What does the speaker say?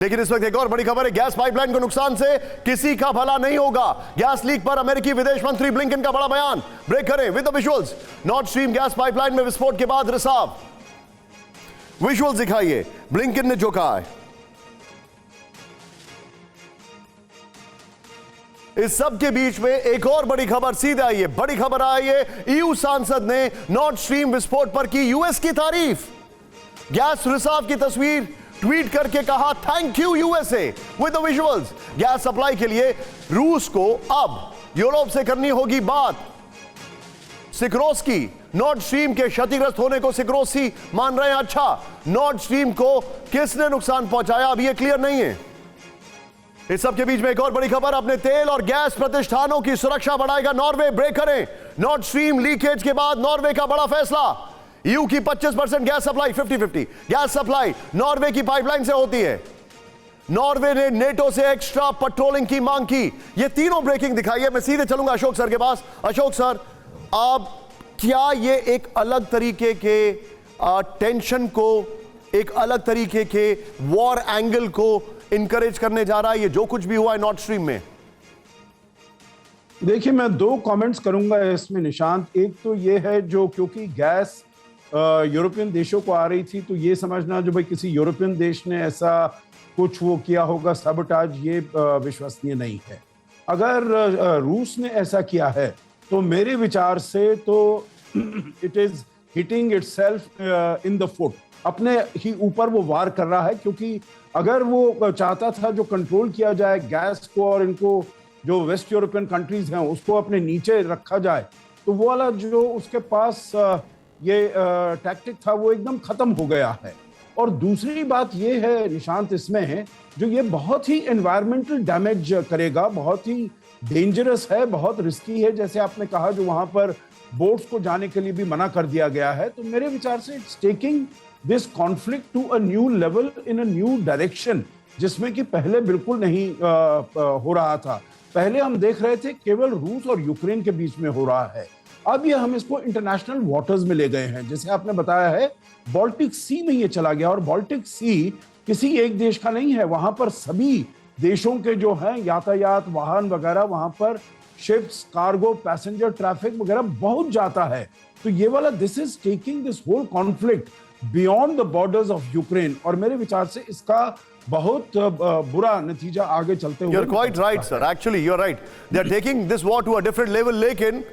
लेकिन इस वक्त एक और बड़ी खबर है, गैस पाइपलाइन के नुकसान से किसी का भला नहीं होगा। गैस लीक पर अमेरिकी विदेश मंत्री ब्लिंकन का बड़ा बयान। ब्रेक करें with the visuals. North stream gas pipeline में विस्फोट के बाद रिसाव। विजुअल्स दिखाइए, ब्लिंकन ने जो कहा है। इस सब के बीच में एक और बड़ी खबर सीधे आई है। बड़ी खबर आई है, ईयू सांसद ने नॉर्थ स्ट्रीम विस्फोट पर की यूएस की तारीफ। गैस रिसाव की तस्वीर ट्वीट करके कहा, thank U USA with the visuals. Gas supply के लिए रूस को अब यूरोप से करनी होगी बात। सिक्रोस्की नॉर्थ स्ट्रीम के क्षतिग्रस्त होने को सिक्रोस्की मान रहे हैं। अच्छा, नॉर्थ स्ट्रीम को किसने नुकसान पहुंचाया अब यह क्लियर नहीं है। इस सब के बीच में एक और बड़ी खबर, अपने तेल और गैस प्रतिष्ठानों की सुरक्षा बढ़ाएगा नॉर्वे। ब्रेक करें, नॉर्थ स्ट्रीम लीकेज के बाद नॉर्वे का बड़ा फैसला। ईयू की 25% gas supply 50-50 gas supply Norway की पाइपलाइन से होती है। नॉर्वे ने नेटो से एक्स्ट्रा पेट्रोलिंग की मांग की। ये तीनों ब्रेकिंग दिखाई है। मैं सीधे चलूंगा अशोक सर के पास। अशोक सर, आप क्या ये एक अलग तरीके के टेंशन को, एक अलग तरीके के वॉर एंगल को इंकरेज करने जा रहा है ये जो कुछ भी हुआ है नॉर्थ स्ट्रीम में? देखिए, मैं दो कमेंट्स करूंगा इसमें निशांत। एक तो ये है, जो क्योंकि गैस यूरोपियन देशों को आ रही थी, तो ये समझना जो भाई किसी यूरोपियन देश ने ऐसा कुछ वो किया होगा सबटाज, ये विश्वसनीय नहीं है। अगर रूस ने ऐसा किया है तो मेरे विचार से तो it is hitting itself in the foot. अपने ही ऊपर वो वार कर रहा है, क्योंकि अगर वो चाहता था जो कंट्रोल किया जाए गैस को और इनको जो वेस्ट यूरोपियन कंट्रीज हैं उसको अपने नीचे रखा जाए, तो वो वाला जो उसके पास ये टैक्टिक था वो एकदम खत्म हो गया है। और दूसरी बात ये है निशांत इसमें है, जो ये बहुत ही एनवायरमेंटल डैमेज करेगा, बहुत ही डेंजरस है, बहुत रिस्की है। जैसे आपने कहा, जो वहां पर बोट्स को जाने के लिए भी मना कर दिया गया है। तो मेरे विचार से it's taking this conflict to a new level in a new direction, जिसमें कि पहले बिल्कुल नहीं हो रहा था। पहले हम देख रहे थे केवल रूस और यूक्रेन के बीच में हो रहा है, अब ये हम इसको इंटरनेशनल वाटर्स में ले गए हैं। जैसे आपने बताया है, बाल्टिक सी में ये चला गया, और बाल्टिक सी किसी एक देश का नहीं है। वहां पर सभी देशों के जो हैं यातायात वाहन वगैरह, वहां पर शिप्स, कार्गो, पैसेंजर ट्रैफिक वगैरह बहुत जाता है। तो ये वाला this is taking this whole conflict beyond the borders of Ukraine, और मेरे विचार से इसका बहुत बुरा नतीजा आगे चलते हुए। You're quite right, sir. Actually, you're right. They are taking this war to a different level. लेकिन